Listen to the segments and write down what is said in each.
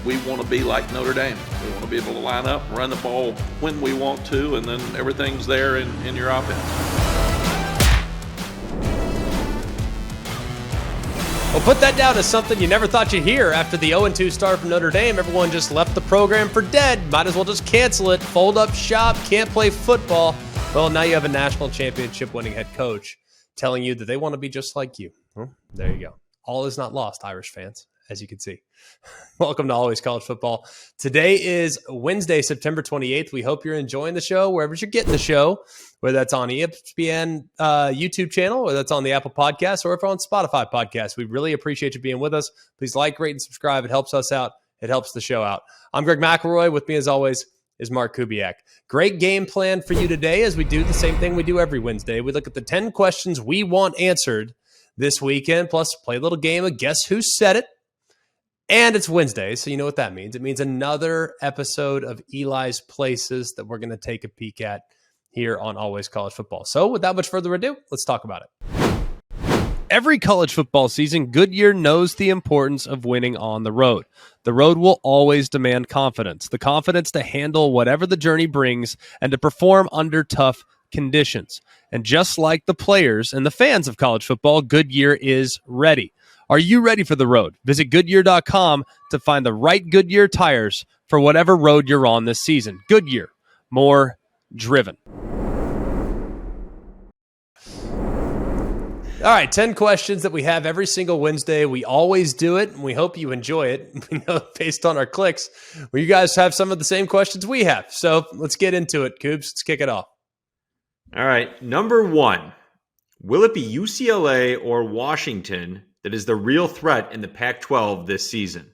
we want to be like Notre Dame. We want to be able to line up, run the ball when we want to, and then everything's there in your offense. Well, put that down as something you never thought you'd hear. After the 0-2 start from Notre Dame, everyone just left the program for dead. Might as well just cancel it, fold up shop, can't play football. Well, now you have a national championship winning head coach telling you that they want to be just like you. Well, there you go. All is not lost, Irish fans, as you can see. Welcome to Always College Football. Today is Wednesday, September 28th. We hope you're enjoying the show wherever you're getting the show, whether that's on ESPN YouTube channel, or that's on the Apple Podcast, or if on Spotify Podcast. We really appreciate you being with us. Please like, rate, and subscribe. It helps us out. It helps the show out. I'm Greg McElroy. With me, as always, is Mark Kubiak. Great game plan for you today, as we do the same thing we do every Wednesday. We look at the 10 questions we want answered this weekend, plus play a little game of Guess Who Said It. And it's Wednesday, so you know what that means. It means another episode of Eli's Places that we're going to take a peek at here on Always College Football. So without much further ado, let's talk about it. Every college football season, Goodyear knows the importance of winning on the road. The road will always demand confidence, the confidence to handle whatever the journey brings and to perform under tough conditions. And just like the players and the fans of college football, Goodyear is ready. Are you ready for the road? Visit Goodyear.com to find the right Goodyear tires for whatever road you're on this season. Goodyear, more driven. All right, 10 questions that we have every single Wednesday. We always do it, and we hope you enjoy it. We know based on our clicks, well, you guys have some of the same questions we have. So let's get into it, Coobs. Let's kick it off. All right, number 1. Will it be UCLA or Washington that is the real threat in the Pac-12 this season?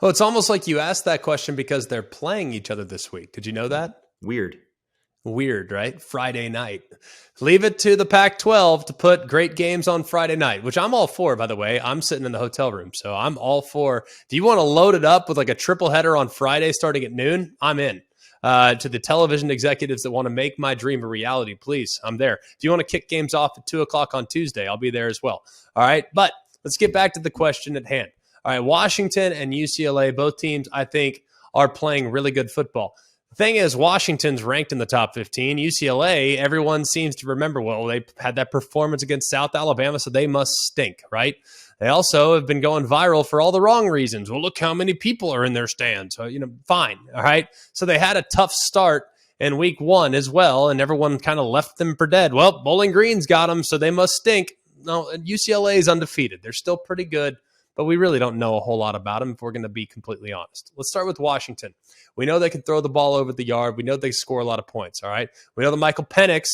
Well, it's almost like you asked that question because they're playing each other this week. Did you know that? Weird, right? Friday night. Leave it to the Pac-12 to put great games on Friday night, which I'm all for, by the way. I'm sitting in the hotel room, so I'm all for. Do you want to load it up with like a triple header on Friday starting at noon? I'm in. To the television executives that want to make my dream a reality, please, I'm there. If you want to kick games off at 2 o'clock on Tuesday, I'll be there as well. All right, but let's get back to the question at hand. All right, Washington and UCLA, both teams, I think, are playing really good football. The thing is, Washington's ranked in the top 15. UCLA, everyone seems to remember, well, they had that performance against South Alabama, so they must stink, right? They also have been going viral for all the wrong reasons. Well, look how many people are in their stands. So, fine, all right? So they had a tough start in week 1 as well, and everyone kind of left them for dead. Well, Bowling Green's got them, so they must stink. No, UCLA is undefeated. They're still pretty good, but we really don't know a whole lot about them if we're going to be completely honest. Let's start with Washington. We know they can throw the ball over the yard. We know they score a lot of points, all right? We know that Michael Penix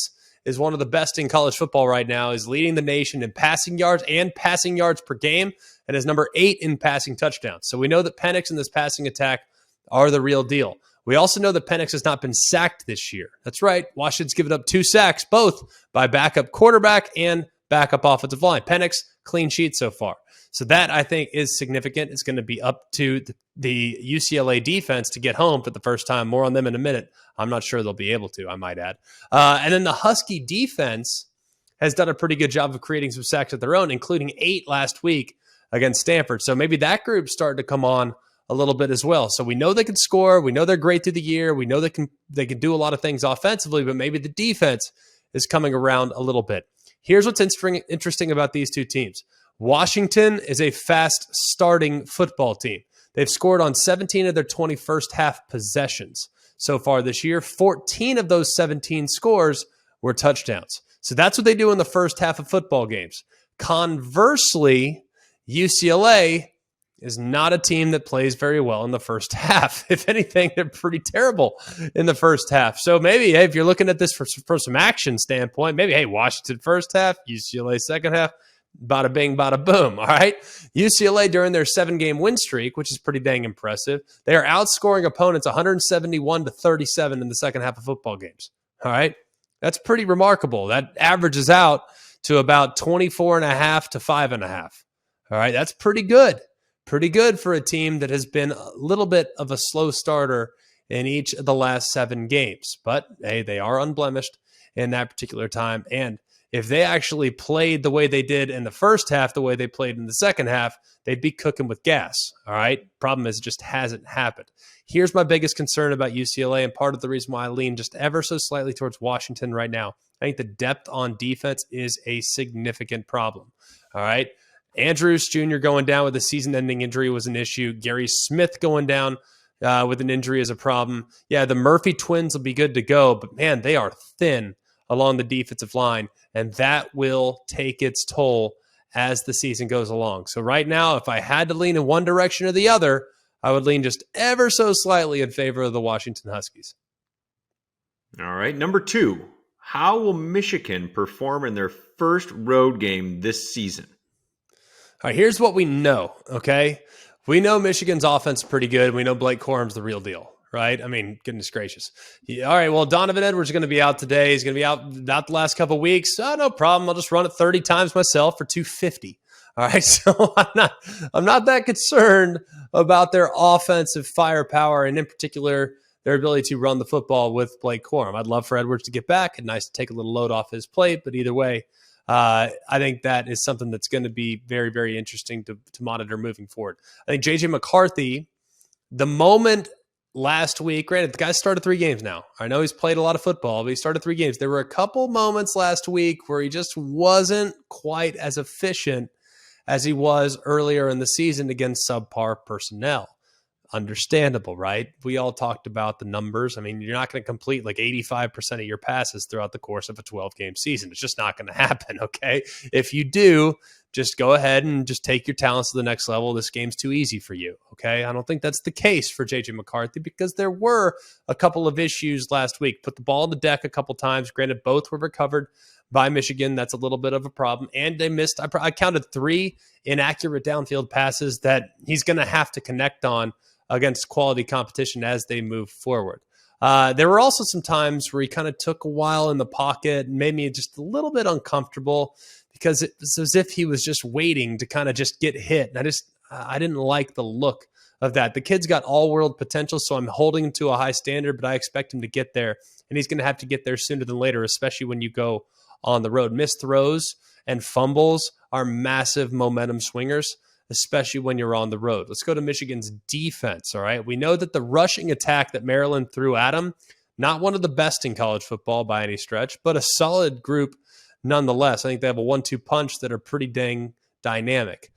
is one of the best in college football right now, is leading the nation in passing yards and passing yards per game, and is number 8 in passing touchdowns. So we know that Penix and this passing attack are the real deal. We also know that Penix has not been sacked this year. That's right. Washington's given up 2 sacks, both by backup quarterback and backup offensive line. Penix, clean sheet so far. So that, I think, is significant. It's going to be up to the UCLA defense to get home for the first time. More on them in a minute. I'm not sure they'll be able to, I might add. And then the Husky defense has done a pretty good job of creating some sacks of their own, including 8 last week against Stanford. So maybe that group's starting to come on a little bit as well. So we know they can score. We know they're great through the year. We know they can do a lot of things offensively, but maybe the defense is coming around a little bit. Here's what's interesting about these two teams. Washington is a fast starting football team. They've scored on 17 of their 21st half possessions so far this year. 14 of those 17 scores were touchdowns. So that's what they do in the first half of football games. Conversely, UCLA is not a team that plays very well in the first half. If anything, they're pretty terrible in the first half. So maybe, hey, if you're looking at this from some action standpoint, maybe, hey, Washington first half, UCLA second half, bada bing, bada boom, all right? UCLA, during their 7-game win streak, which is pretty dang impressive, they are outscoring opponents 171-37 in the second half of football games, all right? That's pretty remarkable. That averages out to about 24.5 to 5.5, all right? That's pretty good. Pretty good for a team that has been a little bit of a slow starter in each of the last 7 games. But, hey, they are unblemished in that particular time. And if they actually played the way they did in the first half, the way they played in the second half, they'd be cooking with gas. All right. Problem is, it just hasn't happened. Here's my biggest concern about UCLA, and part of the reason why I lean just ever so slightly towards Washington right now. I think the depth on defense is a significant problem. All right. Andrews Jr. going down with a season-ending injury was an issue. Gary Smith going down with an injury is a problem. Yeah, the Murphy twins will be good to go, but man, they are thin along the defensive line, and that will take its toll as the season goes along. So right now, if I had to lean in one direction or the other, I would lean just ever so slightly in favor of the Washington Huskies. All right, number 2. How will Michigan perform in their first road game this season? All right, here's what we know, okay? We know Michigan's offense is pretty good. We know Blake Corum's the real deal, right? I mean, goodness gracious. All right, well, Donovan Edwards is going to be out today. He's going to be out the last couple of weeks. Oh, no problem. I'll just run it 30 times myself for 250. All right, so I'm not that concerned about their offensive firepower, and in particular, their ability to run the football with Blake Corum. I'd love for Edwards to get back. And nice to take a little load off his plate, but either way, I think that is something that's going to be very, very interesting to monitor moving forward. I think JJ McCarthy, the moment last week, granted, the guy started 3 games now. I know he's played a lot of football, but he started 3 games. There were a couple moments last week where he just wasn't quite as efficient as he was earlier in the season against subpar personnel. Understandable, right? We all talked about the numbers. I mean, you're not going to complete like 85% of your passes throughout the course of a 12-game season. It's just not going to happen, okay? If you do, just go ahead and just take your talents to the next level. This game's too easy for you, okay? I don't think that's the case for JJ McCarthy because there were a couple of issues last week. Put the ball on the deck a couple times. Granted, both were recovered by Michigan. That's a little bit of a problem. And they missed, I counted 3 inaccurate downfield passes that he's going to have to connect on against quality competition as they move forward. There were also some times where he kind of took a while in the pocket and made me just a little bit uncomfortable because it was as if he was just waiting to kind of just get hit. And I didn't like the look of that. The kid's got all-world potential, so I'm holding him to a high standard, but I expect him to get there. And he's going to have to get there sooner than later, especially when you go on the road. Missed throws and fumbles are massive momentum swingers, especially when you're on the road. Let's go to Michigan's defense, all right? We know that the rushing attack that Maryland threw at them, not one of the best in college football by any stretch, but a solid group nonetheless. I think they have a 1-2 punch that are pretty dang dynamic.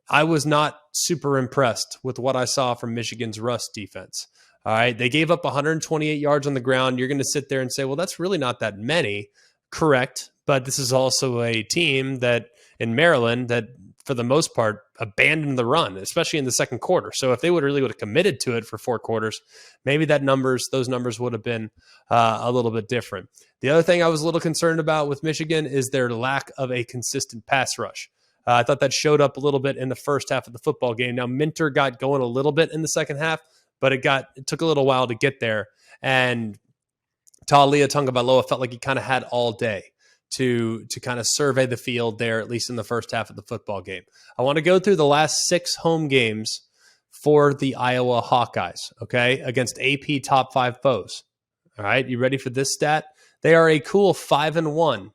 I was not super impressed with what I saw from Michigan's rush defense, all right? They gave up 128 yards on the ground. You're going to sit there and say, well, that's really not that many. Correct, but this is also a team that in Maryland that for the most part, abandoned the run, especially in the second quarter. So if they would have committed to it for 4 quarters, maybe those numbers would have been a little bit different. The other thing I was a little concerned about with Michigan is their lack of a consistent pass rush. I thought that showed up a little bit in the first half of the football game. Now, Minter got going a little bit in the second half, but it took a little while to get there. And Taulia Tagovailoa felt like he kind of had all day to kind of survey the field there, at least in the first half of the football game. I want to go through the last 6 home games for the Iowa Hawkeyes, okay, against AP top 5 foes. All right, you ready for this stat? They are a cool 5-1.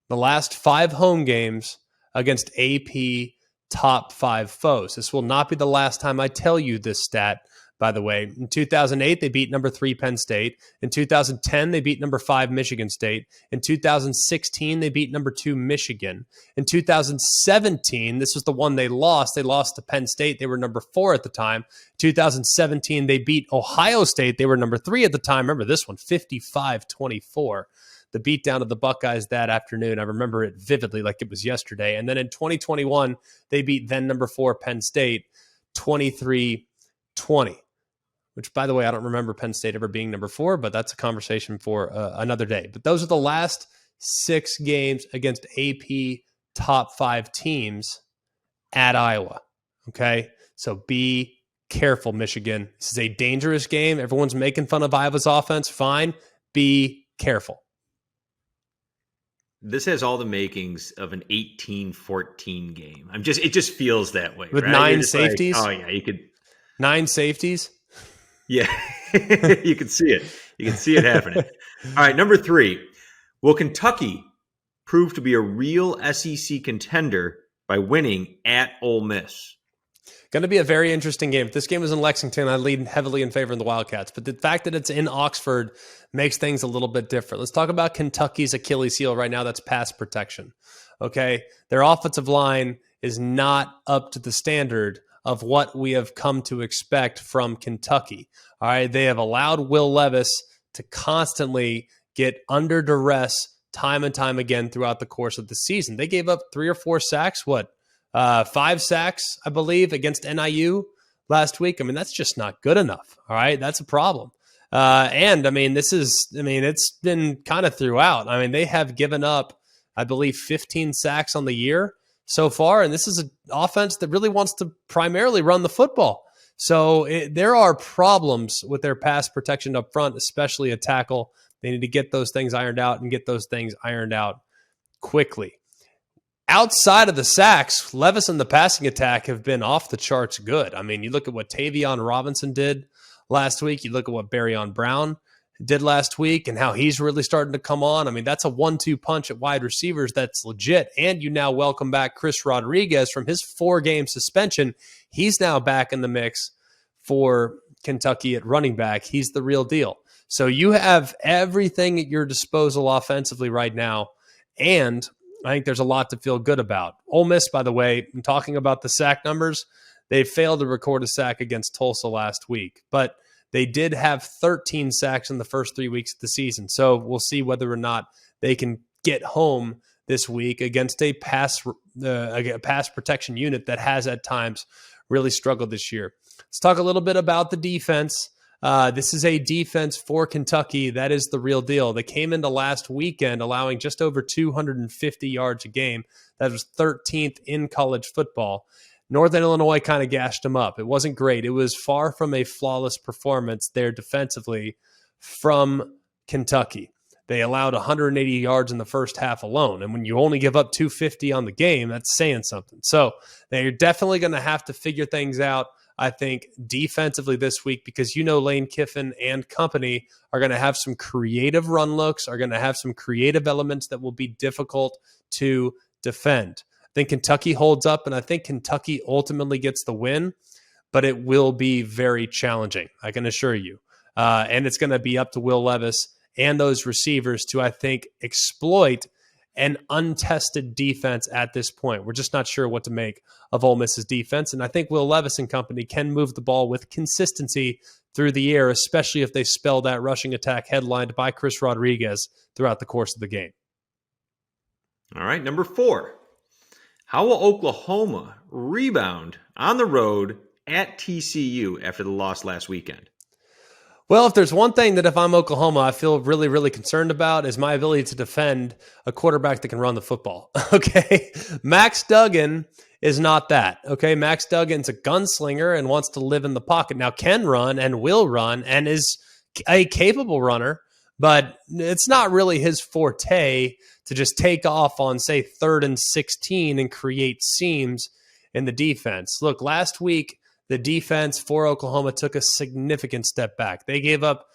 The last 5 home games against AP top 5 foes. This will not be the last time I tell you this stat, by the way. In 2008, they beat number 3 Penn State. In 2010, they beat number 5 Michigan State. In 2016, they beat number 2 Michigan. In 2017, this was the one they lost. They lost to Penn State. They were number 4 at the time. 2017, they beat Ohio State. They were number 3 at the time. Remember this one, 55-24. The beatdown of the Buckeyes that afternoon. I remember it vividly like it was yesterday. And then in 2021, they beat then number 4 Penn State 23-20. Which, by the way, I don't remember Penn State ever being number 4, but that's a conversation for another day. But those are the last 6 games against AP top 5 teams at Iowa. Okay? So be careful, Michigan. This is a dangerous game. Everyone's making fun of Iowa's offense. Fine. Be careful. This has all the makings of an 18-14 game. It just feels that way. With right? 9 safeties? Like, oh, yeah, you could. 9 safeties? Yeah, you can see it. You can see it happening. All right, number 3. Will Kentucky prove to be a real SEC contender by winning at Ole Miss? Going to be a very interesting game. If this game was in Lexington, I lean heavily in favor of the Wildcats. But the fact that it's in Oxford makes things a little bit different. Let's talk about Kentucky's Achilles heel right now. That's pass protection. Okay, their offensive line is not up to the standard of what we have come to expect from Kentucky. All right, they have allowed Will Levis to constantly get under duress time and time again throughout the course of the season. They gave up 3 or 4 sacks, 5 sacks, I believe, against NIU last week. I mean, that's just not good enough. All right, that's a problem. And I mean, it's been kind of throughout. I mean, they have given up, I believe, 15 sacks on the year so far. And this is an offense that really wants to primarily run the football. So there are problems with their pass protection up front, especially a tackle. They need to get those things ironed out and get those things ironed out quickly. Outside of the sacks, Levis and the passing attack have been off the charts good. I mean, you look at what Tavion Robinson did last week. You look at what Barryon Brown did last week and how he's really starting to come on. I mean, that's a 1-2 punch at wide receivers that's legit. And you now welcome back Chris Rodriguez from his 4-game suspension. He's now back in the mix for Kentucky at running back. He's the real deal. So you have everything at your disposal offensively right now. And I think there's a lot to feel good about. Ole Miss, by the way, I'm talking about the sack numbers. They failed to record a sack against Tulsa last week, but they did have 13 sacks in the first 3 weeks of the season. So we'll see whether or not they can get home this week against a pass protection unit that has at times really struggled this year. Let's talk a little bit about the defense. This is a defense for Kentucky that is the real deal. They came into last weekend allowing just over 250 yards a game. That was 13th in college football. Northern Illinois kind of gashed them up. It wasn't great. It was far from a flawless performance there defensively from Kentucky. They allowed 180 yards in the first half alone. And when you only give up 250 on the game, that's saying something. So they're definitely going to have to figure things out, I think, defensively this week, because Lane Kiffin and company are going to have some creative run looks, are going to have some creative elements that will be difficult to defend. I think Kentucky holds up, and I think Kentucky ultimately gets the win, but it will be very challenging, I can assure you. And it's going to be up to Will Levis and those receivers to, I think, exploit an untested defense at this point. We're just not sure what to make of Ole Miss's defense, and I think Will Levis and company can move the ball with consistency through the air, especially if they spell that rushing attack headlined by Chris Rodriguez throughout the course of the game. All right, number 4. How will Oklahoma rebound on the road at TCU after the loss last weekend? Well, if there's one thing that if I'm Oklahoma, I feel really, really concerned about is my ability to defend a quarterback that can run the football. Okay. Max Duggan is not that. Okay. Max Duggan's a gunslinger and wants to live in the pocket. Now can run and will run and is a capable runner, but it's not really his forte to just take off on, say, 3rd and 16 and create seams in the defense. Look, last week, the defense for Oklahoma took a significant step back. They gave up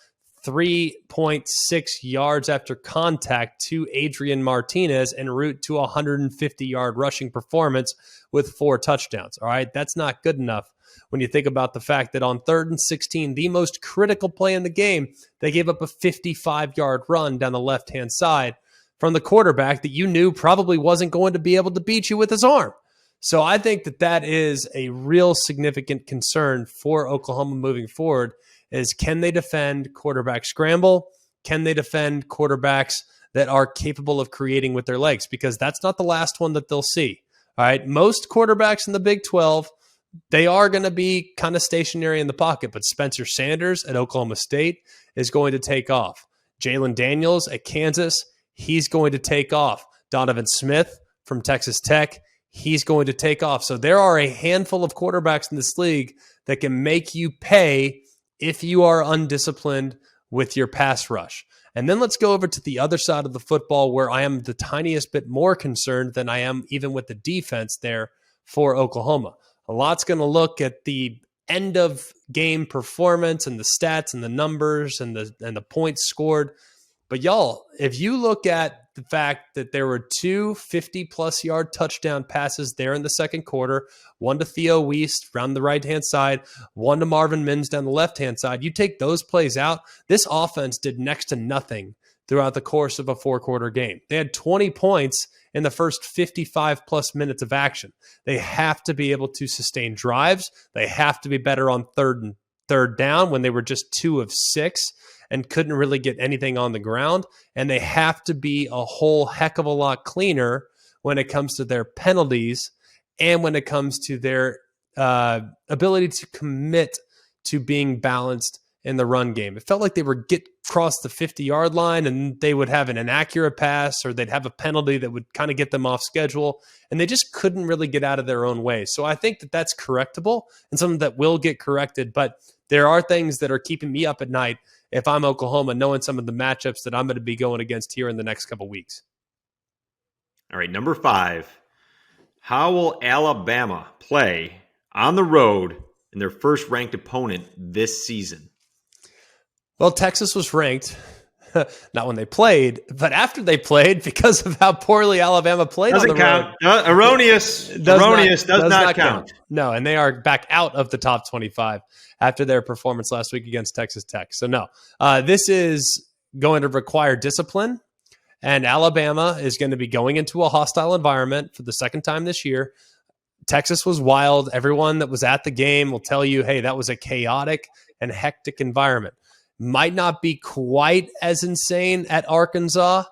3.6 yards after contact to Adrian Martinez en route to a 150-yard rushing performance with 4 touchdowns. All right, that's not good enough when you think about the fact that on 3rd and 16, the most critical play in the game, they gave up a 55-yard run down the left-hand side from the quarterback that you knew probably wasn't going to be able to beat you with his arm. So I think that is a real significant concern for Oklahoma moving forward is can they defend quarterback scramble? Can they defend quarterbacks that are capable of creating with their legs? Because that's not the last one that they'll see. All right. Most quarterbacks in the Big 12, they are going to be kind of stationary in the pocket, but Spencer Sanders at Oklahoma State is going to take off. Jalen Daniels at Kansas, he's going to take off. Donovan Smith from Texas Tech, he's going to take off. So there are a handful of quarterbacks in this league that can make you pay if you are undisciplined with your pass rush. And then let's go over to the other side of the football where I am the tiniest bit more concerned than I am even with the defense there for Oklahoma. A lot's going to look at the end of game performance and the stats and the numbers and the points scored. But y'all, if you look at the fact that there were 2 50-plus yard touchdown passes there in the second quarter, one to Theo Weist around the right-hand side, one to Marvin Mims down the left-hand side. You take those plays out, this offense did next to nothing throughout the course of a 4-quarter game. They had 20 points in the first 55-plus minutes of action. They have to be able to sustain drives. They have to be better on third down when they were just 2 of 6 and couldn't really get anything on the ground. And they have to be a whole heck of a lot cleaner when it comes to their penalties and when it comes to their ability to commit to being balanced in the run game. It felt like they would get across the 50-yard line and they would have an inaccurate pass or they'd have a penalty that would kind of get them off schedule, and they just couldn't really get out of their own way. So I think that that's correctable and something that will get corrected, but there are things that are keeping me up at night if I'm Oklahoma, knowing some of the matchups that I'm going to be going against here in the next couple weeks. All right, number 5. How will Alabama play on the road in their first ranked opponent this season? Well, Texas was ranked, not when they played, but after they played because of how poorly Alabama played on the road. Erroneous. Does not count. No, and they are back out of the top 25 after their performance last week against Texas Tech. So no, this is going to require discipline, and Alabama is going to be going into a hostile environment for the second time this year. Texas was wild. Everyone that was at the game will tell you, hey, that was a chaotic and hectic environment. Might not be quite as insane at Arkansas,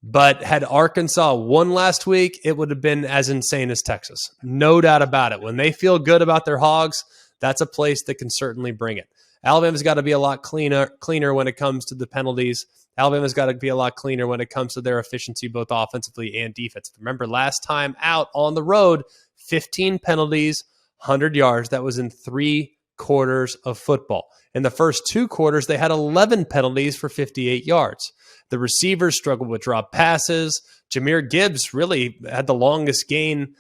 but had Arkansas won last week, it would have been as insane as Texas. No doubt about it. When they feel good about their Hogs, that's a place that can certainly bring it. Alabama's got to be a lot cleaner when it comes to the penalties. Alabama's got to be a lot cleaner when it comes to their efficiency, both offensively and defensively. Remember, last time out on the road, 15 penalties, 100 yards. That was in 3 quarters of football. In the first 2 quarters, they had 11 penalties for 58 yards. The receivers struggled with drop passes. Jahmyr Gibbs really had the longest gain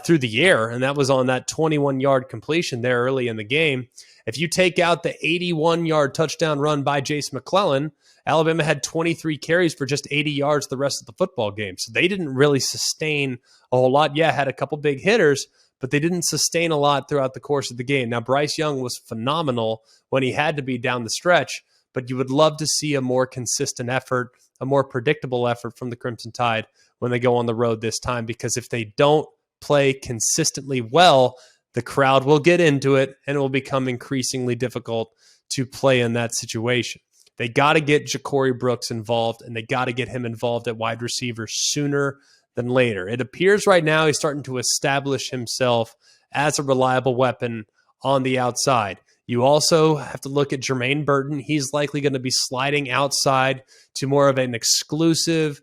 through the air, and that was on that 21-yard completion there early in the game. If you take out the 81-yard touchdown run by Jace McClellan, Alabama had 23 carries for just 80 yards the rest of the football game. So they didn't really sustain a whole lot. Yeah, had a couple big hitters, but they didn't sustain a lot throughout the course of the game. Now, Bryce Young was phenomenal when he had to be down the stretch, but you would love to see a more consistent effort, a more predictable effort from the Crimson Tide when they go on the road this time, because if they don't play consistently well, the crowd will get into it and it will become increasingly difficult to play in that situation. They got to get Ja'Cory Brooks involved, and they got to get him involved at wide receiver sooner than later. It appears right now he's starting to establish himself as a reliable weapon on the outside. You also have to look at Jermaine Burton. He's likely going to be sliding outside to more of an exclusive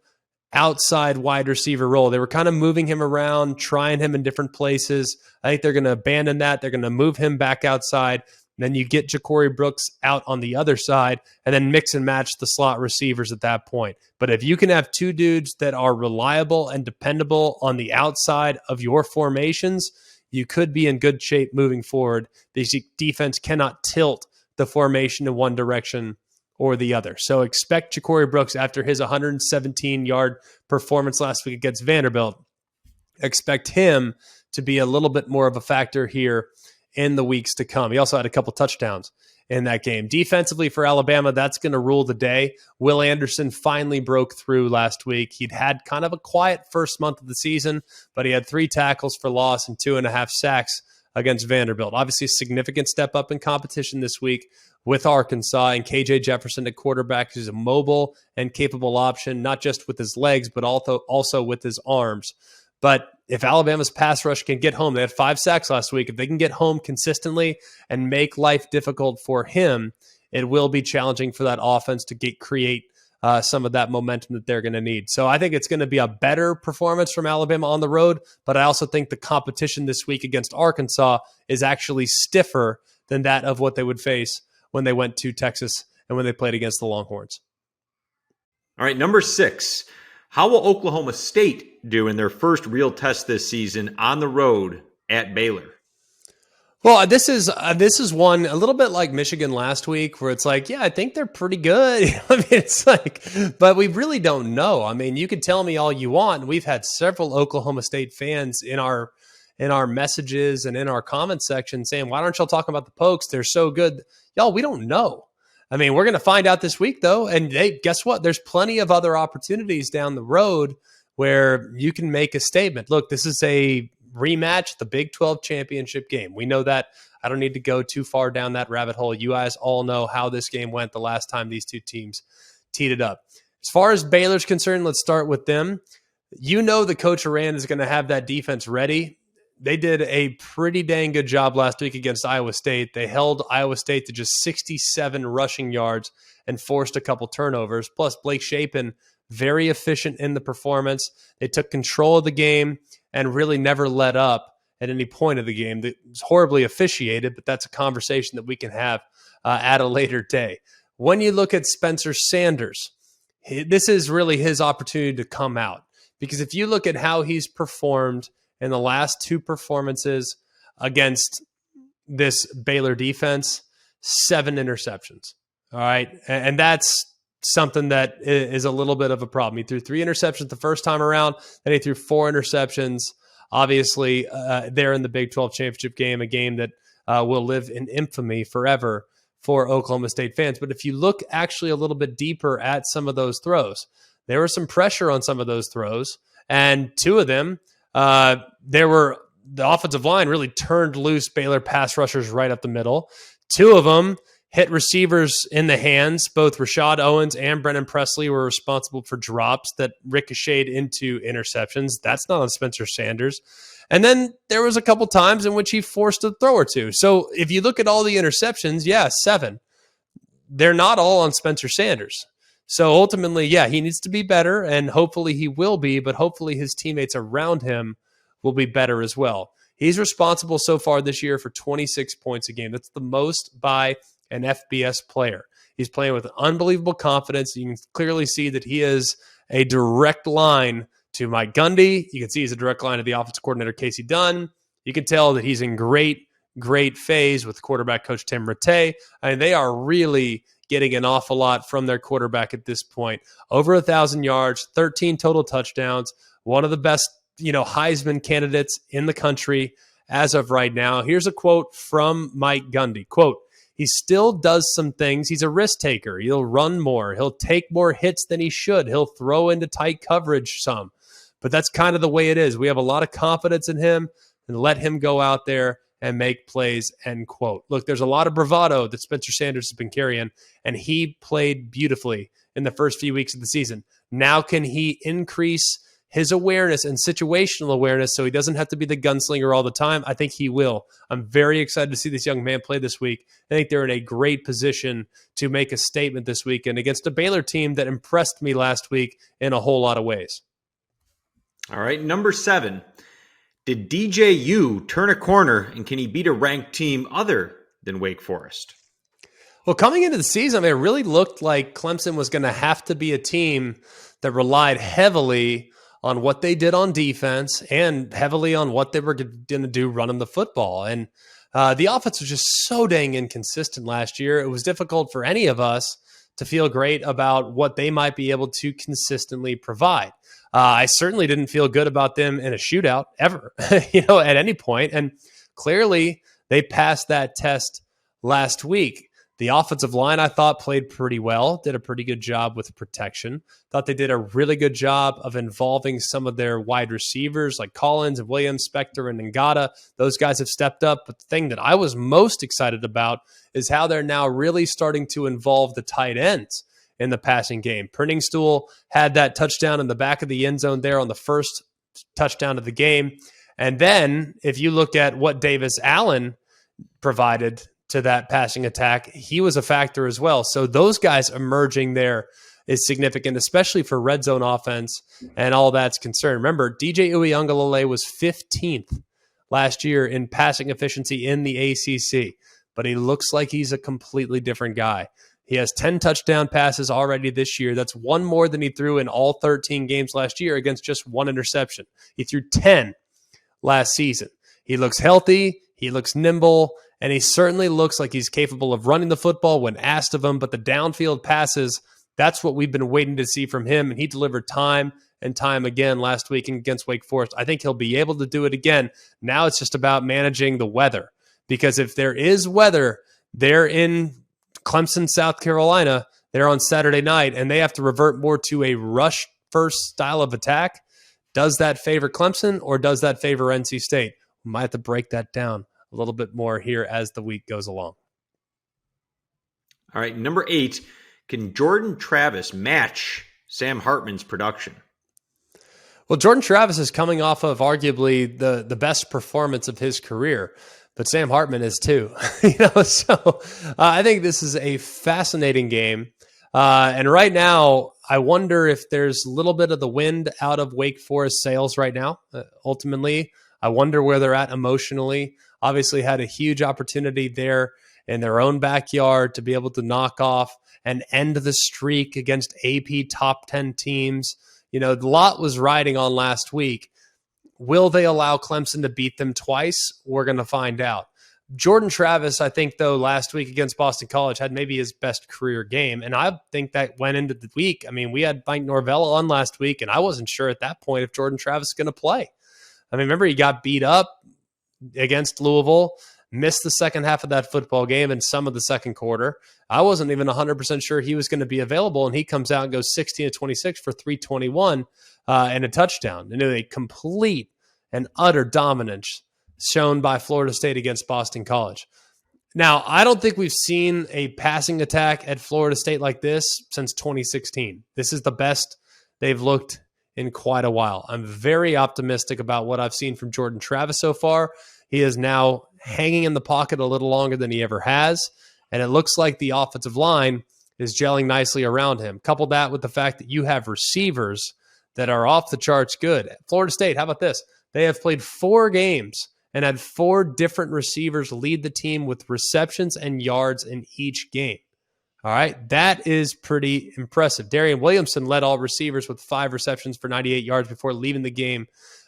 outside wide receiver role. They were kind of moving him around, trying him in different places. I think they're going to abandon that. They're going to move him back outside. Then you get Ja'Cory Brooks out on the other side and then mix and match the slot receivers at that point. But if you can have 2 dudes that are reliable and dependable on the outside of your formations, you could be in good shape moving forward. The defense cannot tilt the formation in one direction or the other. So expect Ja'Cory Brooks, after his 117-yard performance last week against Vanderbilt, expect him to be a little bit more of a factor here in the weeks to come. He also had a couple touchdowns in that game. Defensively for Alabama, that's going to rule the day. Will Anderson finally broke through last week. He'd had kind of a quiet first month of the season, but he had 3 tackles for loss and 2.5 sacks against Vanderbilt. Obviously, a significant step up in competition this week with Arkansas, and KJ Jefferson at quarterback, who's a mobile and capable option, not just with his legs, but also with his arms. But if Alabama's pass rush can get home, they had 5 sacks last week. If they can get home consistently and make life difficult for him, it will be challenging for that offense to create some of that momentum that they're going to need. So I think it's going to be a better performance from Alabama on the road, but I also think the competition this week against Arkansas is actually stiffer than that of what they would face when they went to Texas and when they played against the Longhorns. All right, number 6. How will Oklahoma State do in their first real test this season on the road at Baylor? Well, this is one a little bit like Michigan last week, where it's like, yeah, I think they're pretty good. I mean, it's like, but we really don't know. I mean, you can tell me all you want, and we've had several Oklahoma State fans in our messages and in our comment section saying, "Why aren't y'all talking about the Pokes? They're so good." Y'all, we don't know. I mean, we're going to find out this week, though, and hey, guess what? There's plenty of other opportunities down the road where you can make a statement. Look, this is a rematch, the Big 12 championship game. We know that. I don't need to go too far down that rabbit hole. You guys all know how this game went the last time these two teams teed it up. As far as Baylor's concerned, let's start with them. You know that Coach Arand is going to have that defense ready. They did a pretty dang good job last week against Iowa State. They held Iowa State to just 67 rushing yards and forced a couple turnovers. Plus, Blake Shapen, very efficient in the performance. They took control of the game and really never let up at any point of the game. That was horribly officiated, but that's a conversation that we can have at a later day. When you look at Spencer Sanders, this is really his opportunity to come out. Because if you look at how he's performed in the last two performances against this Baylor defense, 7 interceptions. All right. And that's something that is a little bit of a problem. He threw 3 interceptions the first time around, then he threw 4 interceptions. Obviously, they're in the Big 12 championship game, a game that will live in infamy forever for Oklahoma State fans. But if you look actually a little bit deeper at some of those throws, there was some pressure on some of those throws, and 2 of them, the offensive line really turned loose Baylor pass rushers right up the middle. 2 of them hit receivers in the hands. Both Rashad Owens and Brennan Presley were responsible for drops that ricocheted into interceptions. That's not on Spencer Sanders. And then there was a couple times in which he forced a throw or 2. So if you look at all the interceptions, 7. They're not all on Spencer Sanders. So ultimately, he needs to be better, and hopefully he will be, but hopefully his teammates around him will be better as well. He's responsible so far this year for 26 points a game. That's the most by an FBS player. He's playing with unbelievable confidence. You can clearly see that he is a direct line to Mike Gundy. You can see he's a direct line to the offensive coordinator, Casey Dunn. You can tell that he's in great phase with quarterback coach Tim Rattay. I mean, they are really getting an awful lot from their quarterback at this point. Over 1,000 yards, 13 total touchdowns, one of the best, Heisman candidates in the country as of right now. Here's a quote from Mike Gundy. Quote, "He still does some things. He's a risk taker. He'll run more. He'll take more hits than he should. He'll throw into tight coverage some. But that's kind of the way it is. We have a lot of confidence in him, and let him go out there and make plays," end quote. Look, there's a lot of bravado that Spencer Sanders has been carrying, and he played beautifully in the first few weeks of the season. Now can he increase his awareness and situational awareness so he doesn't have to be the gunslinger all the time? I think he will. I'm very excited to see this young man play this week. I think they're in a great position to make a statement this weekend against a Baylor team that impressed me last week in a whole lot of ways. All right, number 7. Did DJ U turn a corner, and can he beat a ranked team other than Wake Forest? Well, coming into the season, it really looked like Clemson was going to have to be a team that relied heavily on what they did on defense and heavily on what they were going to do running the football. And the offense was just so dang inconsistent last year. It was difficult for any of us to feel great about what they might be able to consistently provide. I certainly didn't feel good about them in a shootout ever, at any point. And clearly they passed that test last week. The offensive line, I thought, played pretty well, did a pretty good job with protection. Thought they did a really good job of involving some of their wide receivers like Collins and Williams, Spector and Ngata. Those guys have stepped up. But the thing that I was most excited about is how they're now really starting to involve the tight ends in the passing game. Printingstool had that touchdown in the back of the end zone there on the first touchdown of the game. And then if you look at what Davis Allen provided to that passing attack, he was a factor as well. So those guys emerging there is significant, especially for red zone offense and all that's concerned. Remember, DJ Uiagalelei was 15th last year in passing efficiency in the ACC, but he looks like he's a completely different guy. He has 10 touchdown passes already this year. That's one more than he threw in all 13 games last year against just one interception. He threw 10 last season. He looks healthy. He looks nimble, and he certainly looks like he's capable of running the football when asked of him, but the downfield passes, that's what we've been waiting to see from him, and he delivered time and time again last week against Wake Forest. I think he'll be able to do it again. Now it's just about managing the weather, because if there is weather, they're in Clemson, South Carolina, they're on Saturday night, and they have to revert more to a rush-first style of attack. Does that favor Clemson, or does that favor NC State? We might have to break that down a little bit more here as the week goes along. All right, number 8, can Jordan Travis match Sam Hartman's production? Well, Jordan Travis is coming off of arguably the best performance of his career, but Sam Hartman is too. So I think this is a fascinating game. And right now, I wonder if there's a little bit of the wind out of Wake Forest sails right now. Ultimately, I wonder where they're at emotionally. Obviously had a huge opportunity there in their own backyard to be able to knock off and end the streak against AP top 10 teams. A lot was riding on last week. Will they allow Clemson to beat them twice? We're going to find out. Jordan Travis, I think, though, last week against Boston College had maybe his best career game. And I think that went into the week. I mean, we had Mike Norvell on last week, and I wasn't sure at that point if Jordan Travis is going to play. I mean, remember, he got beat up against Louisville, missed the second half of that football game and some of the second quarter. I wasn't even 100% sure he was going to be available, and he comes out and goes 16-26 for 321 and a touchdown. And a complete and utter dominance shown by Florida State against Boston College. Now, I don't think we've seen a passing attack at Florida State like this since 2016. This is the best they've looked in quite a while. I'm very optimistic about what I've seen from Jordan Travis so far. He is now hanging in the pocket a little longer than he ever has, and it looks like the offensive line is gelling nicely around him. Couple that with the fact that you have receivers that are off the charts good. Florida State, how about this? They have played 4 games and had 4 different receivers lead the team with receptions and yards in each game. All right, that is pretty impressive. Darian Williamson led all receivers with 5 receptions for 98 yards before leaving the game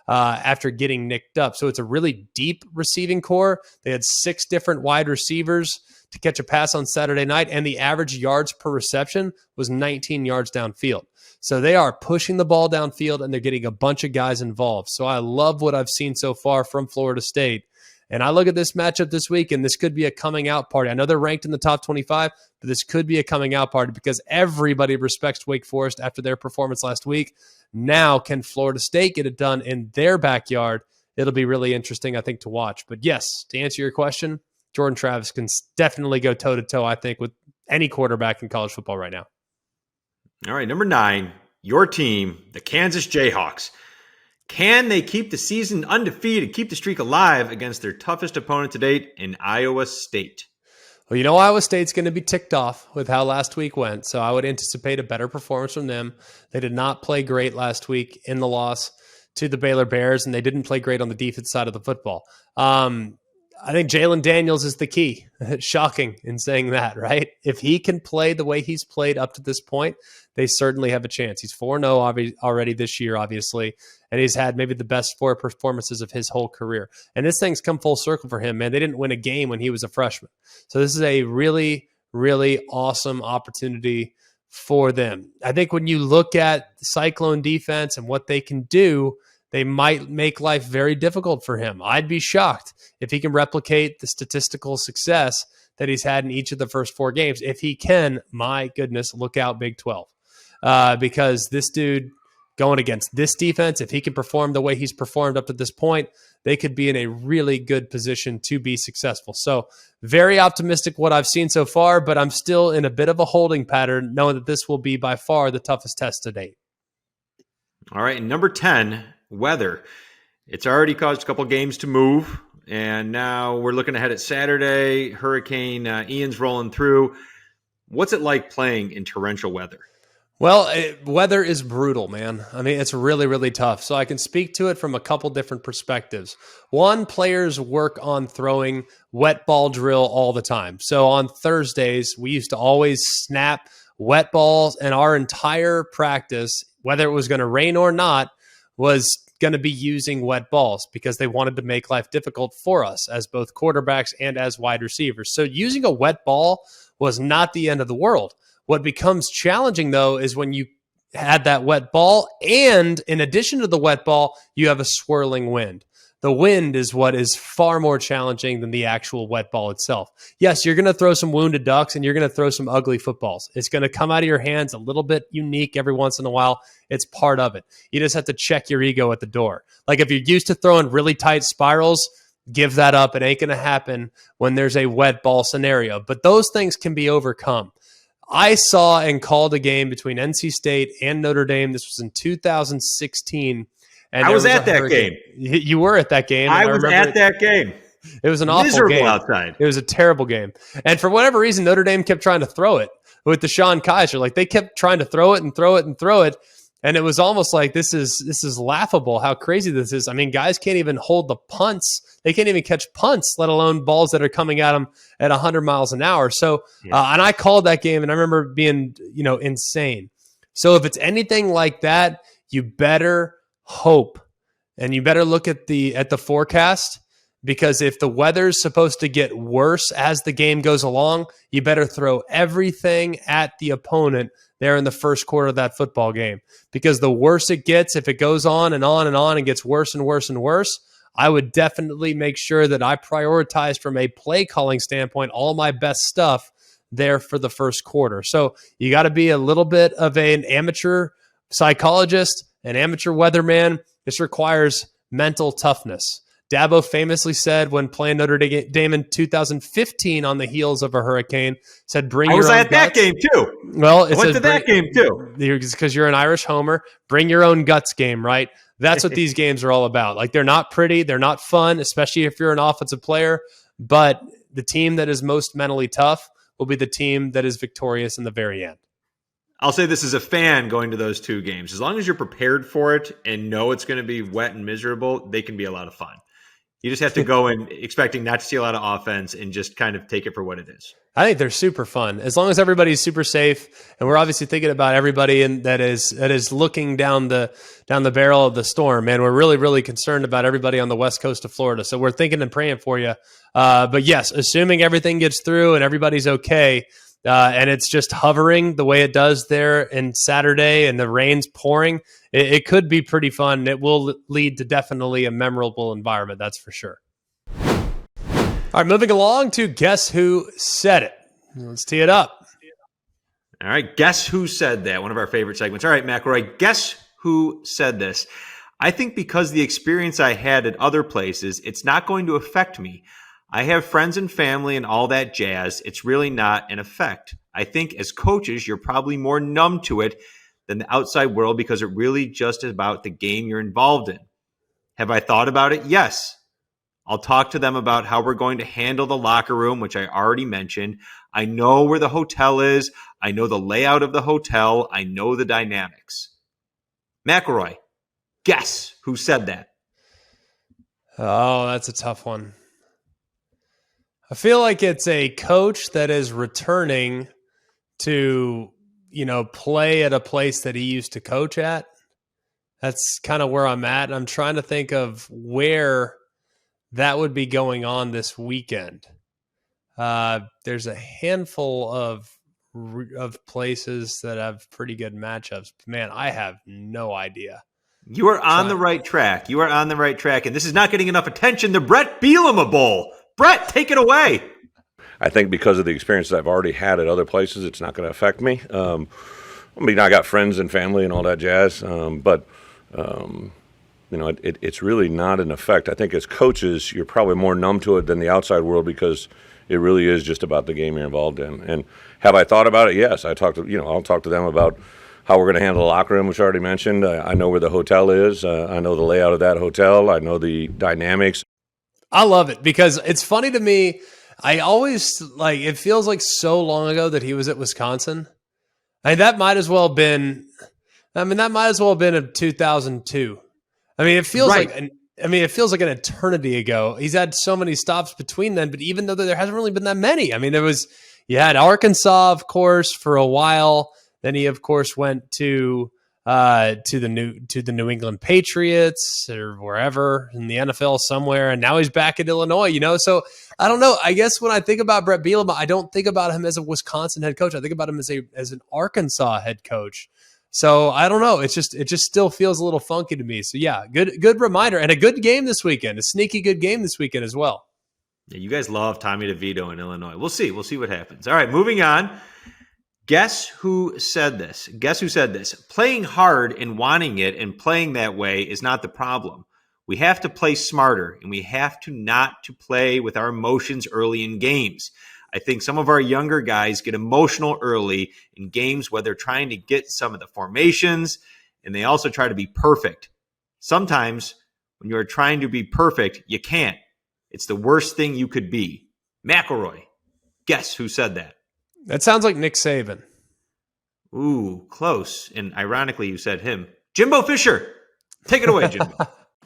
after getting nicked up. So it's a really deep receiving core. They had 6 different wide receivers to catch a pass on Saturday night, and the average yards per reception was 19 yards downfield. So they are pushing the ball downfield, and they're getting a bunch of guys involved. So I love what I've seen so far from Florida State. And I look at this matchup this week, and this could be a coming out party. I know they're ranked in the top 25, but this could be a coming out party because everybody respects Wake Forest after their performance last week. Now, can Florida State get it done in their backyard? It'll be really interesting, I think, to watch. But yes, to answer your question, Jordan Travis can definitely go toe-to-toe, I think, with any quarterback in college football right now. All right, number 9, your team, the Kansas Jayhawks. Can they keep the season undefeated, keep the streak alive against their toughest opponent to date in Iowa State? Well, Iowa State's going to be ticked off with how last week went, so I would anticipate a better performance from them. They did not play great last week in the loss to the Baylor Bears, and they didn't play great on the defense side of the football. I think Jalen Daniels is the key. Shocking in saying that, right? If he can play the way he's played up to this point, they certainly have a chance. He's 4-0 already this year, obviously, and he's had maybe the best 4 performances of his whole career. And this thing's come full circle for him, man. They didn't win a game when he was a freshman. So this is a really, really awesome opportunity for them. I think when you look at Cyclone defense and what they can do, they might make life very difficult for him. I'd be shocked if he can replicate the statistical success that he's had in each of the first 4 games. If he can, my goodness, look out Big 12. Because this dude going against this defense, if he can perform the way he's performed up to this point, they could be in a really good position to be successful. So very optimistic what I've seen so far, but I'm still in a bit of a holding pattern, knowing that this will be by far the toughest test to date. All right, and number 10, weather. It's already caused a couple games to move, and now we're looking ahead at Saturday. Hurricane Ian's rolling through. What's it like playing in torrential weather? Well, weather is brutal, man. I mean, it's really, really tough. So I can speak to it from a couple different perspectives. One, players work on throwing wet ball drill all the time. So on Thursdays, we used to always snap wet balls, and our entire practice, whether it was going to rain or not, was going to be using wet balls because they wanted to make life difficult for us as both quarterbacks and as wide receivers. So using a wet ball was not the end of the world. What becomes challenging, though, is when you had that wet ball, and in addition to the wet ball, you have a swirling wind. The wind is what is far more challenging than the actual wet ball itself. Yes, you're going to throw some wounded ducks and you're going to throw some ugly footballs. It's going to come out of your hands a little bit unique every once in a while. It's part of it. You just have to check your ego at the door. Like if you're used to throwing really tight spirals, give that up. It ain't going to happen when there's a wet ball scenario. But those things can be overcome. I saw and called a game between NC State and Notre Dame. This was in 2016. And I was at that game. You were at that game. I was at that game. It was an awful game. Outside. It was a terrible game. And for whatever reason, Notre Dame kept trying to throw it with Deshaun Kaiser. Like they kept trying to throw it and throw it and throw it. And it was almost like this is laughable how crazy this is. I mean, guys can't even hold the punts. They can't even catch punts, let alone balls that are coming at them at 100 miles an hour. So, and I called that game, and I remember being, insane. So if it's anything like that, you better hope, and you better look at the forecast, because if the weather's supposed to get worse as the game goes along, you better throw everything at the opponent there in the first quarter of that football game. Because the worse it gets, if it goes on and on and on and gets worse and worse and worse, I would definitely make sure that I prioritized from a play calling standpoint all my best stuff there for the first quarter. So you got to be a little bit of an amateur psychologist, an amateur weatherman. This requires mental toughness. Dabo famously said when playing Notre Dame in 2015 on the heels of a hurricane, said, bring your own guts. I was at that game too. Well, I went to that game too. Because you're an Irish homer. Bring your own guts game, right? That's what these games are all about. Like, they're not pretty. They're not fun, especially if you're an offensive player. But the team that is most mentally tough will be the team that is victorious in the very end. I'll say this as a fan going to those two games. As long as you're prepared for it and know it's going to be wet and miserable, they can be a lot of fun. You just have to go in expecting not to see a lot of offense and just kind of take it for what it is. I think they're super fun as long as everybody's super safe, and we're obviously thinking about everybody that is looking down the barrel of the storm. Man, we're really, really concerned about everybody on the west coast of Florida. So we're thinking and praying for you. But yes, assuming everything gets through and everybody's okay, and it's just hovering the way it does there in Saturday, and the rain's pouring, it could be pretty fun. It will lead to definitely a memorable environment, that's for sure. All right, moving along to Guess Who Said It. Let's tee it up. All right, Guess Who Said That, one of our favorite segments. All right, McElroy, guess who said this? I think because the experience I had at other places, it's not going to affect me. I have friends and family and all that jazz. It's really not an effect. I think as coaches, you're probably more numb to it than the outside world because it really just is about the game you're involved in. Have I thought about it? Yes. I'll talk to them about how we're going to handle the locker room, which I already mentioned. I know where the hotel is. I know the layout of the hotel. I know the dynamics. McElroy, guess who said that? Oh, that's a tough one. I feel like it's a coach that is returning to, play at a place that he used to coach at. That's kind of where I'm at. I'm trying to think of where that would be going on this weekend. There's a handful of places that have pretty good matchups. Man, I have no idea. You are on the right track. You are on the right track. And this is not getting enough attention. The Bret Bielema Bowl. Bret, take it away. I think because of the experiences I've already had at other places, it's not going to affect me. I got friends and family and all that jazz, but it's really not an effect. I think as coaches, you're probably more numb to it than the outside world because it really is just about the game you're involved in. And have I thought about it? Yes. I'll talk to them about how we're going to handle the locker room, which I already mentioned. I know where the hotel is. I know the layout of that hotel. I know the dynamics. I love it because it's funny to me. I always it feels like so long ago that he was at Wisconsin. That might as well have been in 2002. It feels right. It feels like an eternity ago. He's had so many stops between then, but even though there hasn't really been that many. You had Arkansas, of course, for a while. Then he, of course, went to to the New England Patriots or wherever in the NFL somewhere, and now he's back at Illinois. So I don't know. I guess when I think about Bret Bielema, I don't think about him as a Wisconsin head coach. I think about him as an Arkansas head coach. So I don't know. It just still feels a little funky to me. So yeah, good reminder, and a good game this weekend. A sneaky good game this weekend as well. Yeah, you guys love Tommy DeVito in Illinois. We'll see. We'll see what happens. All right, moving on. Guess who said this? Playing hard and wanting it and playing that way is not the problem. We have to play smarter, and we have to not to play with our emotions early in games. I think some of our younger guys get emotional early in games where they're trying to get some of the formations, and they also try to be perfect. Sometimes when you're trying to be perfect, you can't. It's the worst thing you could be. McElroy, guess who said that? That sounds like Nick Saban. Ooh, close. And ironically, you said him. Jimbo Fisher. Take it away, Jimbo.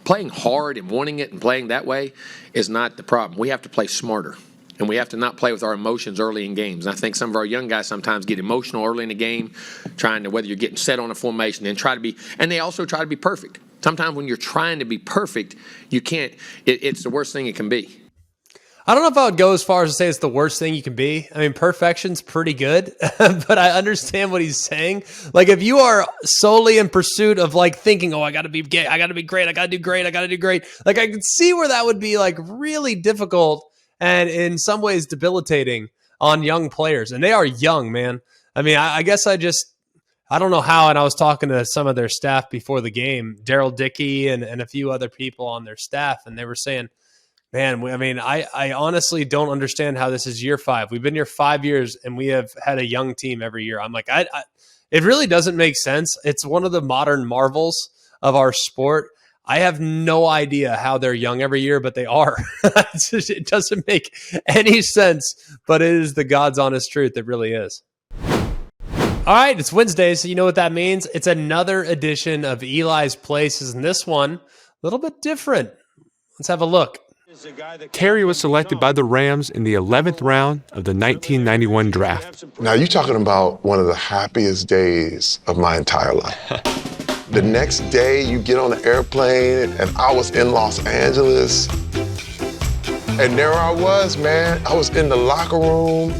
Playing hard and wanting it and playing that way is not the problem. We have to play smarter, and we have to not play with our emotions early in games. And I think some of our young guys sometimes get emotional early in the game, trying to, whether you're getting set on a formation and and they also try to be perfect. Sometimes when you're trying to be perfect, you can't. It's the worst thing it can be. I don't know if I would go as far as to say it's the worst thing you can be. I mean, perfection's pretty good, but I understand what he's saying. Like, if you are solely in pursuit of like thinking, I got to be gay, I got to be great, I got to do great, I got to do great. Like, I could see where that would be like really difficult and in some ways debilitating on young players. And they are young, man. I mean, I guess I don't know how. And I was talking to some of their staff before the game, Daryl Dickey and a few other people on their staff, and they were saying, man, I honestly don't understand how this is year 5. We've been here 5 years, and we have had a young team every year. I'm like, it really doesn't make sense. It's one of the modern marvels of our sport. I have no idea how they're young every year, but they are. It doesn't make any sense, but it is the God's honest truth. It really is. All right, it's Wednesday, so you know what that means. It's another edition of Eli's Places, and this one, a little bit different. Let's have a look. Terry was selected by the Rams in the 11th round of the 1991 draft. Now, you're talking about one of the happiest days of my entire life. The next day, you get on the airplane, and I was in Los Angeles. And there I was, man. I was in the locker room,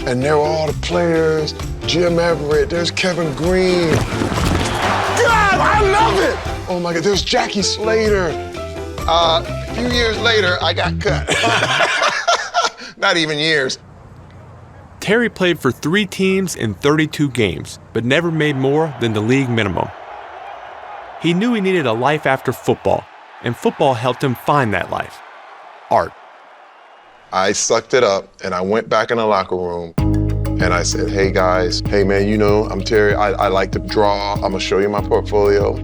and there were all the players. Jim Everett, there's Kevin Green. God, I love it! Oh, my God, there's Jackie Slater. A few years later, I got cut. Not even years. Terry played for 3 teams in 32 games, but never made more than the league minimum. He knew he needed a life after football, and football helped him find that life. Art. I sucked it up, and I went back in the locker room, and I said, hey, guys, hey, man, I'm Terry. I like to draw. I'm going to show you my portfolio.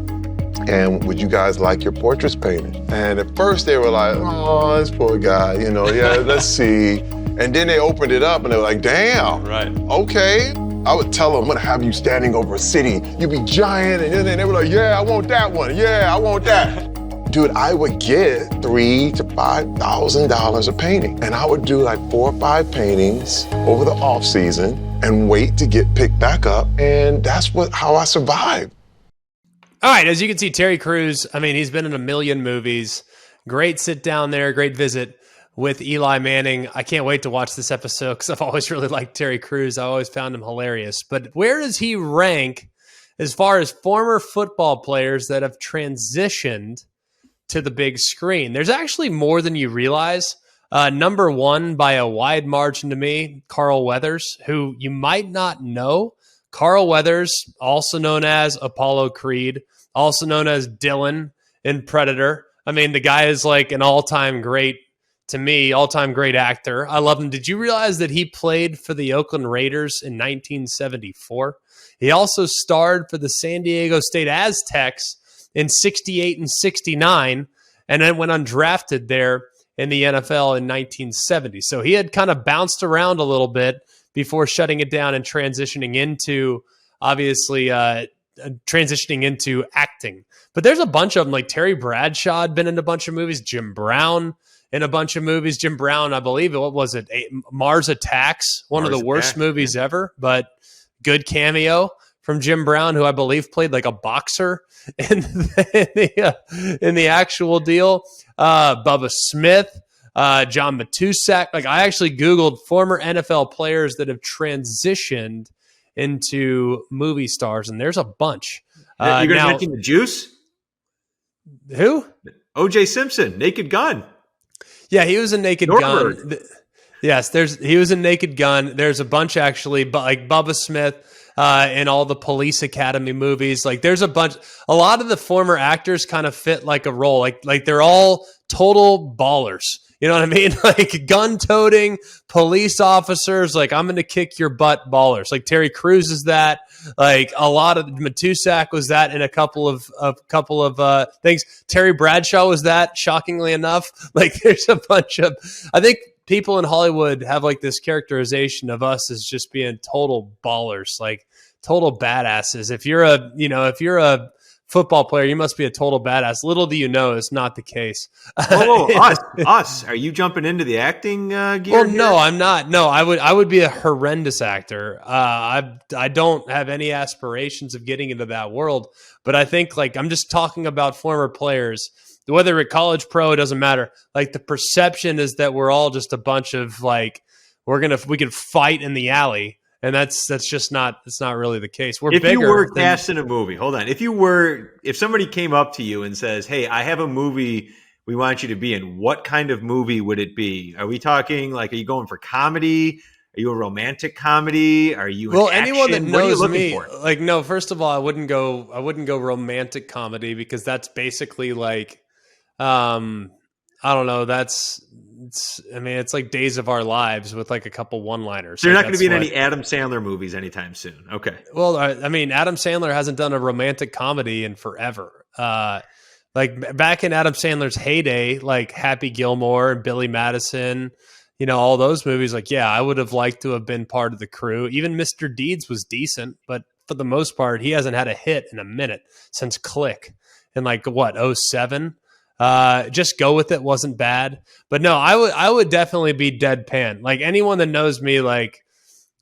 And would you guys like your portraits painted? And at first they were like, oh, this poor guy, yeah, let's see. And then they opened it up and they were like, damn, right, okay. I would tell them, I'm gonna have you standing over a city. You'd be giant, and then they were like, yeah, I want that one. Yeah, I want that. Dude, I would get $3,000 to $5,000 a painting. And I would do like 4 or 5 paintings over the off season and wait to get picked back up. And that's how I survived. All right, as you can see, Terry Crews, he's been in a million movies. Great sit down there, great visit with Eli Manning. I can't wait to watch this episode because I've always really liked Terry Crews. I always found him hilarious. But where does he rank as far as former football players that have transitioned to the big screen? There's actually more than you realize. Number 1 by a wide margin to me, Carl Weathers, who you might not know. Carl Weathers, also known as Apollo Creed, also known as Dylan in Predator. The guy is like an all-time great, to me, all-time great actor. I love him. Did you realize that he played for the Oakland Raiders in 1974? He also starred for the San Diego State Aztecs in 68 and 69, and then went undrafted there in the NFL in 1970. So he had kind of bounced around a little bit before shutting it down and transitioning into, obviously, transitioning into acting. But there's a bunch of them, like Terry Bradshaw had been in a bunch of movies, Jim Brown in a bunch of movies. Jim Brown, I believe, what was it? Mars Attacks, one of the worst movies ever, but good cameo from Jim Brown, who I believe played like a boxer in the actual deal. Bubba Smith, John Matuszak. Like, I actually Googled former NFL players that have transitioned into movie stars, and there's a bunch. You're going to mention the Juice? Who? O.J. Simpson, Naked Gun. Yeah, he was a Naked Norbert. Gun. Yes, he was a Naked Gun. There's a bunch actually, but like Bubba Smith in all the Police Academy movies. Like, there's a bunch. A lot of the former actors kind of fit like a role. Like they're all total ballers. You know what I mean? Like, gun-toting police officers. Like, I'm going to kick your butt ballers. Like, Terry Crews is that. Like, a lot of Matuszak was that in a couple of things. Terry Bradshaw was that, shockingly enough. Like, there's a bunch of, I think people in Hollywood have like this characterization of us as just being total ballers, like total badasses. If you're a football player, you must be a total badass. Little do you know, it's not the case. Us. Are you jumping into the acting gear? Well, no, I'm not. No, I would be a horrendous actor. I don't have any aspirations of getting into that world. But I think, like, I'm just talking about former players. Whether at college, pro, it doesn't matter. Like, the perception is that we're all just a bunch of like we can fight in the alley. And that's just not, it's not really the case. We're if bigger. You were cast in a movie, hold on. If somebody came up to you and says, "Hey, I have a movie we want you to be in," what kind of movie would it be? Are we talking like, are you going for comedy? Are you a romantic comedy? Are you anyone that knows me, for? Like, no, first of all, I wouldn't go romantic comedy, because that's basically like, I don't know. It's like Days of Our Lives with like a couple one-liners. So you're not going to be in any Adam Sandler movies anytime soon. Okay. Well, I mean, Adam Sandler hasn't done a romantic comedy in forever. Like, back in Adam Sandler's heyday, like Happy Gilmore and Billy Madison, you know, all those movies. Like, yeah, I would have liked to have been part of the crew. Even Mr. Deeds was decent, but for the most part, he hasn't had a hit in a minute since Click in like, what, 2007? Just Go With It wasn't bad, but no, I would definitely be deadpan. Like, anyone that knows me, like,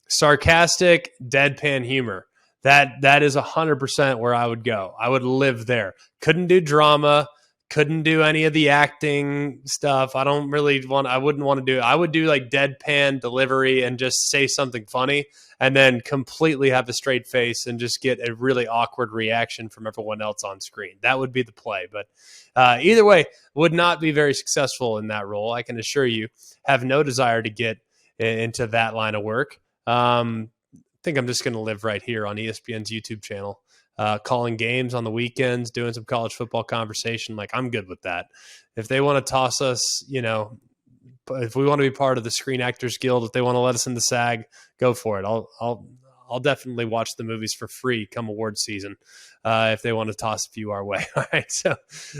sarcastic, deadpan humor, that is 100% where I would go. I would live there. Couldn't do drama, couldn't do any of the acting stuff. I wouldn't want to do it. I would do like deadpan delivery and just say something funny, and then completely have a straight face and just get a really awkward reaction from everyone else on screen. That would be the play. But either way, would not be very successful in that role. I can assure you, have no desire to get into that line of work. I think I'm just going to live right here on ESPN's YouTube channel, calling games on the weekends, doing some college football conversation. Like, I'm good with that. If they want to toss us, you know, if we want to be part of the Screen Actors Guild, if they want to let us in the SAG, go for it. I'll definitely watch the movies for free come award season if they want to toss a few our way. All right. So,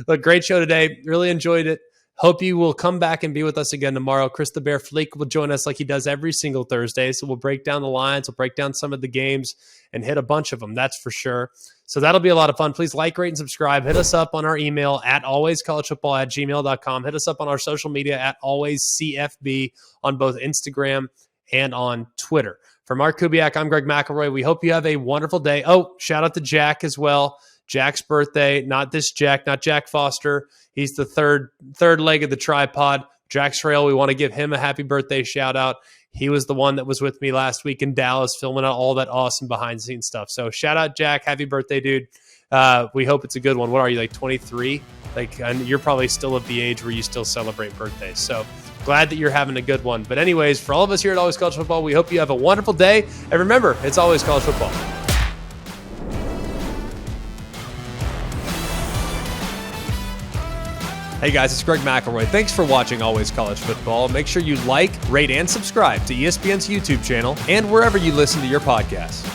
look, great show today. Really enjoyed it. Hope you will come back and be with us again tomorrow. Chris the Bear Fleek will join us like he does every single Thursday. So we'll break down the lines. We'll break down some of the games and hit a bunch of them. That's for sure. So that'll be a lot of fun. Please like, rate, and subscribe. Hit us up on our email at alwayscollegefootball@gmail.com. Hit us up on our social media at alwayscfb on both Instagram and on Twitter. For Mark Kubiak, I'm Greg McElroy. We hope you have a wonderful day. Oh, shout out to Jack as well. Jack's birthday, not this Jack, not Jack Foster. He's the third leg of the tripod. Jack Srail, we want to give him a happy birthday shout out. He was the one that was with me last week in Dallas filming out all that awesome behind the scenes stuff. So shout out, Jack. Happy birthday, dude. We hope it's a good one. What are you, like 23? Like, and you're probably still at the age where you still celebrate birthdays. So glad that you're having a good one. But anyways, for all of us here at Always College Football, we hope you have a wonderful day. And remember, it's always college football. Hey guys, it's Greg McElroy. Thanks for watching Always College Football. Make sure you like, rate, and subscribe to ESPN's YouTube channel and wherever you listen to your podcasts.